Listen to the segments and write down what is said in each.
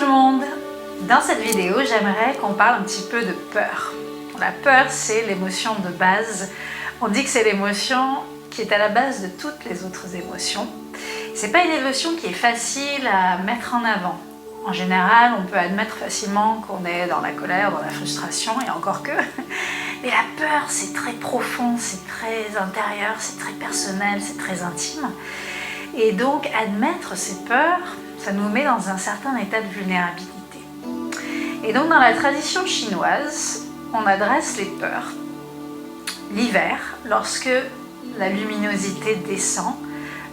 le monde! Dans cette vidéo, j'aimerais qu'on parle un petit peu de peur. La peur, c'est l'émotion de base. On dit que c'est l'émotion qui est à la base de toutes les autres émotions. C'est pas une émotion qui est facile à mettre en avant. En général, on peut admettre facilement qu'on est dans la colère, dans la frustration, et encore que. Mais la peur, c'est très profond, c'est très intérieur, c'est très personnel, c'est très intime. Et donc, admettre ces peurs, ça nous met dans un certain état de vulnérabilité. Et donc, dans la tradition chinoise, on adresse les peurs l'hiver, lorsque la luminosité descend,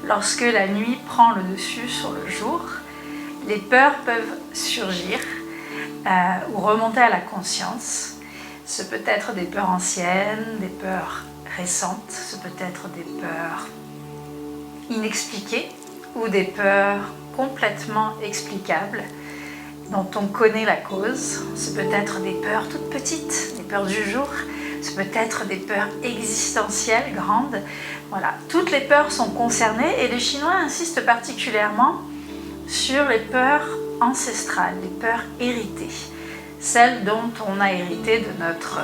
lorsque la nuit prend le dessus sur le jour. Les peurs peuvent surgir ou remonter à la conscience. Ce peut être des peurs anciennes, des peurs récentes, ce peut être des peurs inexpliquées ou des peurs complètement explicables dont on connaît la cause. Ce peut être des peurs toutes petites, des peurs du jour, ce peut être des peurs existentielles grandes. Voilà, toutes les peurs sont concernées et les Chinois insistent particulièrement sur les peurs ancestrales, les peurs héritées, celles dont on a hérité de notre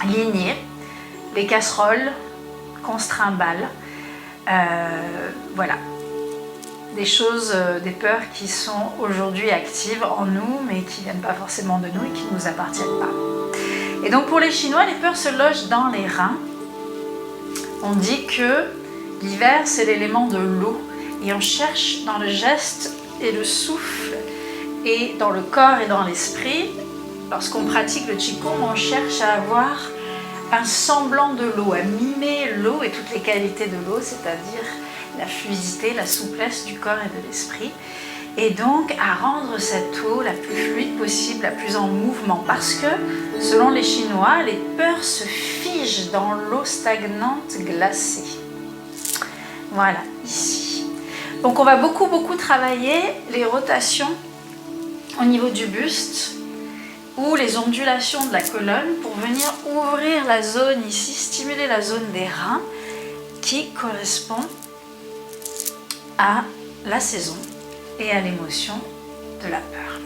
lignée, les casseroles qu'on se trimballe, voilà, des choses, des peurs qui sont aujourd'hui actives en nous, mais qui ne viennent pas forcément de nous et qui ne nous appartiennent pas. Et donc pour les Chinois, les peurs se logent dans les reins. On dit que l'hiver, c'est l'élément de l'eau. Et on cherche dans le geste et le souffle, et dans le corps et dans l'esprit, lorsqu'on pratique le Qigong, on cherche à avoir un semblant de l'eau, à mimer l'eau et toutes les qualités de l'eau, c'est-à-dire la fluidité, la souplesse du corps et de l'esprit, et donc à rendre cette eau la plus fluide possible, la plus en mouvement, parce que, selon les Chinois, les peurs se figent dans l'eau stagnante glacée. Voilà, ici. Donc on va beaucoup travailler les rotations au niveau du buste ou les ondulations de la colonne pour venir ouvrir la zone ici, stimuler la zone des reins qui correspond à la saison et à l'émotion de la peur.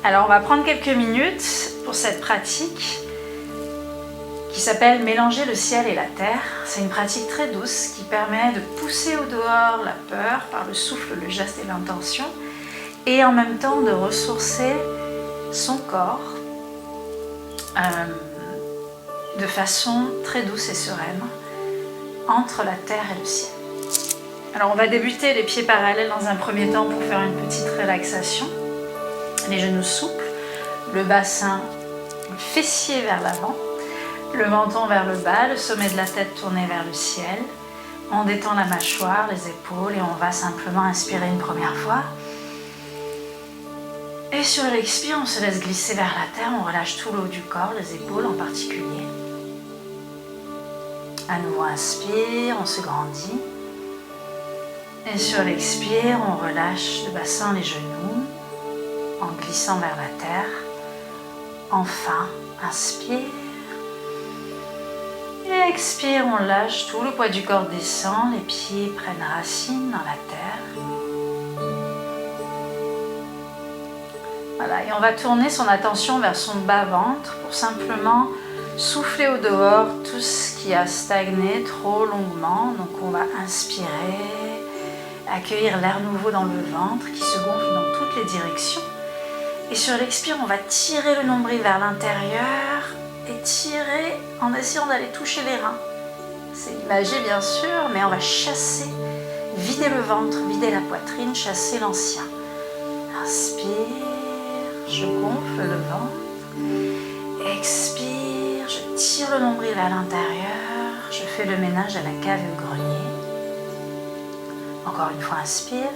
Alors on va prendre quelques minutes pour cette pratique qui s'appelle mélanger le ciel et la terre. C'est une pratique très douce qui permet de pousser au dehors la peur par le souffle, le geste et l'intention, et en même temps de ressourcer son corps de façon très douce et sereine entre la terre et le ciel. Alors on va débuter les pieds parallèles dans un premier temps pour faire une petite relaxation. Les genoux souples, le bassin, le fessier vers l'avant, le menton vers le bas, le sommet de la tête tourné vers le ciel. On détend la mâchoire, les épaules et on va simplement inspirer une première fois. Et sur l'expire, on se laisse glisser vers la terre, on relâche tout le haut du corps, les épaules en particulier. À nouveau, inspire, on se grandit. Et sur l'expire, on relâche le bassin, les genoux, en glissant vers la terre. Enfin, inspire. Et expire, on lâche, tout le poids du corps descend, les pieds prennent racine dans la terre. Voilà, et on va tourner son attention vers son bas-ventre pour simplement souffler au dehors tout ce qui a stagné trop longuement. Donc on va inspirer, accueillir l'air nouveau dans le ventre qui se gonfle dans toutes les directions. Et sur l'expire, on va tirer le nombril vers l'intérieur et tirer en essayant d'aller toucher les reins. C'est imagé bien sûr, mais on va chasser, vider le ventre, vider la poitrine, chasser l'ancien. Inspire, je gonfle le ventre. Expire, je tire le nombril vers l'intérieur. Je fais le ménage à la cave et au grenier. Encore une fois, inspire.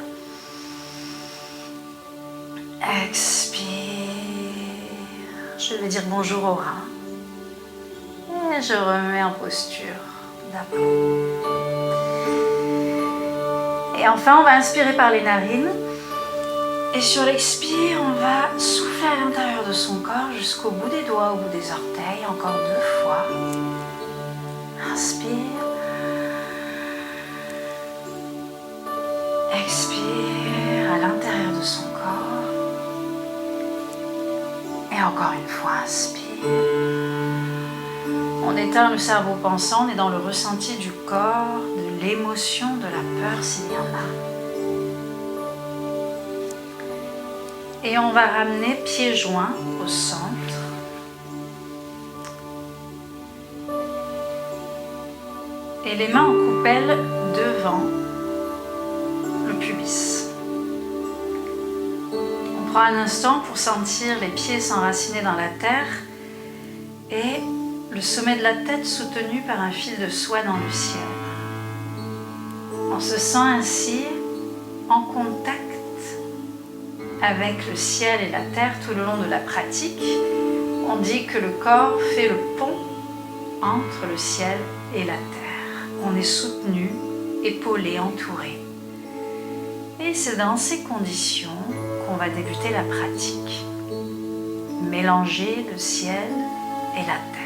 Expire. Je vais dire bonjour au rein. Et je remets en posture d'aplomb. Et enfin, on va inspirer par les narines. Et sur l'expire, on va souffler à l'intérieur de son corps jusqu'au bout des doigts, au bout des orteils, encore 2 fois. Inspire. Expire à l'intérieur de son corps. Et encore une fois, inspire. On éteint le cerveau pensant, on est dans le ressenti du corps, de l'émotion, de la peur s'il y en a. Et on va ramener pieds joints au centre. Et les mains en coupelle devant le pubis. On prend un instant pour sentir les pieds s'enraciner dans la terre et le sommet de la tête soutenu par un fil de soie dans le ciel. On se sent ainsi en contact avec le ciel et la terre tout le long de la pratique. On dit que le corps fait le pont entre le ciel et la terre. On est soutenu, épaulé, entouré. Et c'est dans ces conditions qu'on va débuter la pratique. Mélanger le ciel et la terre.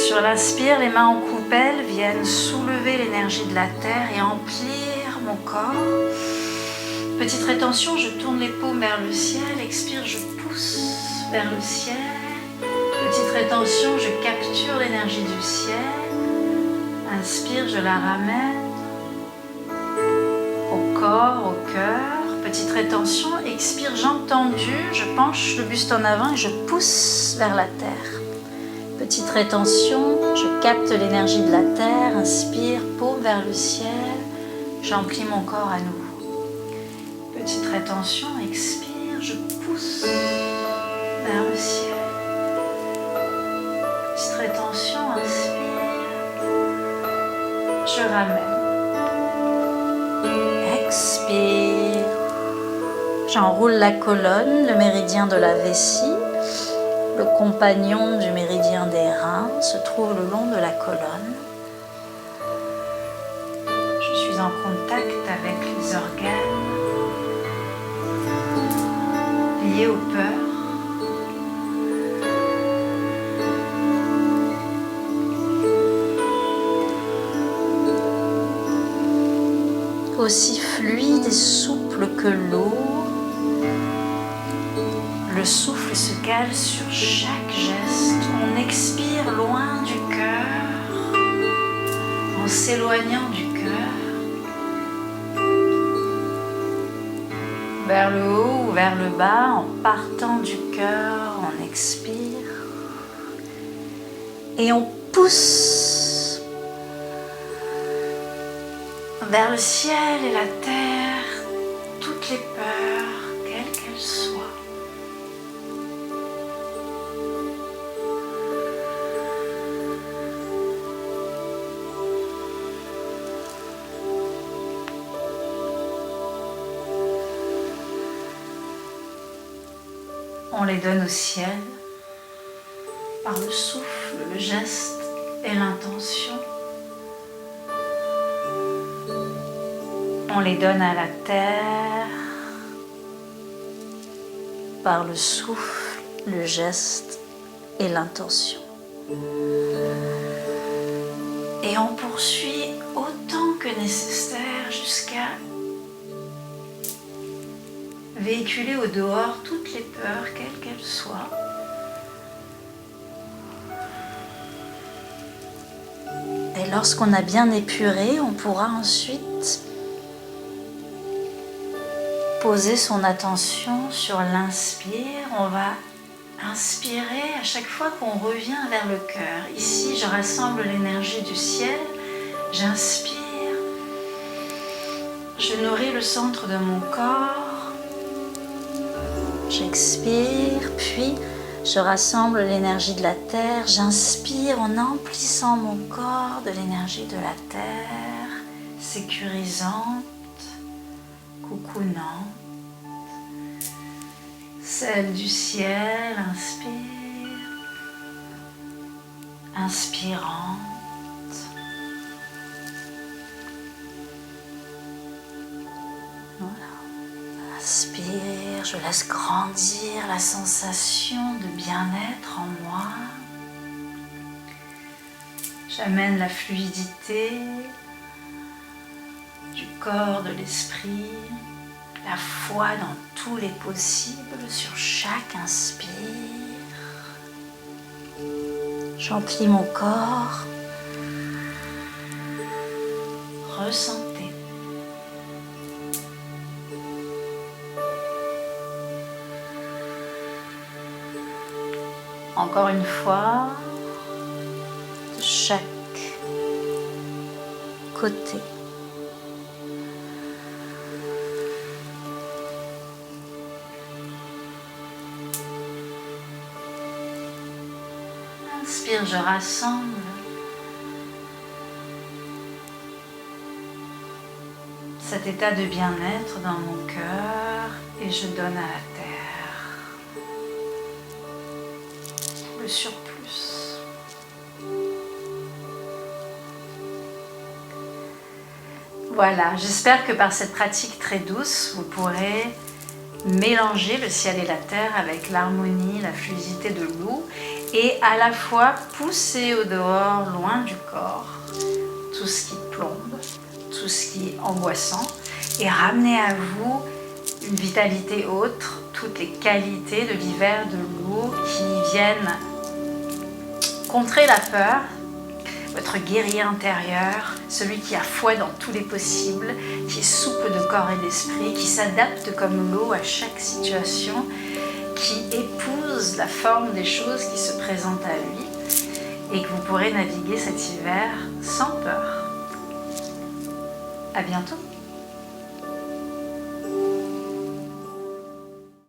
Sur l'inspire, les mains en coupelle viennent soulever l'énergie de la terre et emplir mon corps. Petite rétention, je tourne les paumes vers le ciel. Expire, je pousse vers le ciel. Petite rétention, je capture l'énergie du ciel. Inspire, je la ramène au corps, au cœur. Petite rétention, expire, jambes tendues, je penche le buste en avant et je pousse vers la terre. Petite rétention, je capte l'énergie de la terre, inspire, paume vers le ciel, j'emplis mon corps à nouveau. Petite rétention, expire, je pousse vers le ciel. Petite rétention, inspire, je ramène. Expire, j'enroule la colonne, le méridien de la vessie. Le compagnon du méridien des reins se trouve le long de la colonne. Je suis en contact avec les organes liés aux peurs. Aussi fluide et souple que l'eau, le souffle se cale sur chaque geste. On expire loin du cœur, en s'éloignant du cœur, vers le haut ou vers le bas, en partant du cœur, on expire et on pousse vers le ciel et la terre toutes les peurs, quelles qu'elles soient. On les donne au ciel par le souffle, le geste et l'intention. On les donne à la terre par le souffle, le geste et l'intention. Et on poursuit autant que nécessaire jusqu'à véhiculer au dehors toutes les peurs, quelles qu'elles soient. Et lorsqu'on a bien épuré, on pourra ensuite poser son attention sur l'inspire. On va inspirer à chaque fois qu'on revient vers le cœur. Ici, je rassemble l'énergie du ciel, j'inspire, je nourris le centre de mon corps. J'expire, puis je rassemble l'énergie de la terre. J'inspire en emplissant mon corps de l'énergie de la terre, sécurisante, coucounante. Celle du ciel, inspire, inspirante. Voilà. Inspire, je laisse grandir la sensation de bien-être en moi. J'amène la fluidité du corps, de l'esprit, la foi dans tous les possibles sur chaque inspire. J'emplis mon corps. Ressentez. Encore une fois, de chaque côté. Inspire, je rassemble. Cet état de bien-être dans mon cœur et je donne à la terre le surplus. Voilà, j'espère que par cette pratique très douce, vous pourrez mélanger le ciel et la terre avec l'harmonie, la fluidité de l'eau et à la fois pousser au dehors, loin du corps, tout ce qui plombe, tout ce qui est angoissant et ramener à vous une vitalité autre, toutes les qualités de l'hiver de l'eau qui viennent contrer la peur, votre guerrier intérieur, celui qui a foi dans tous les possibles, qui est souple de corps et d'esprit, qui s'adapte comme l'eau à chaque situation, qui épouse la forme des choses qui se présentent à lui et que vous pourrez naviguer cet hiver sans peur. À bientôt.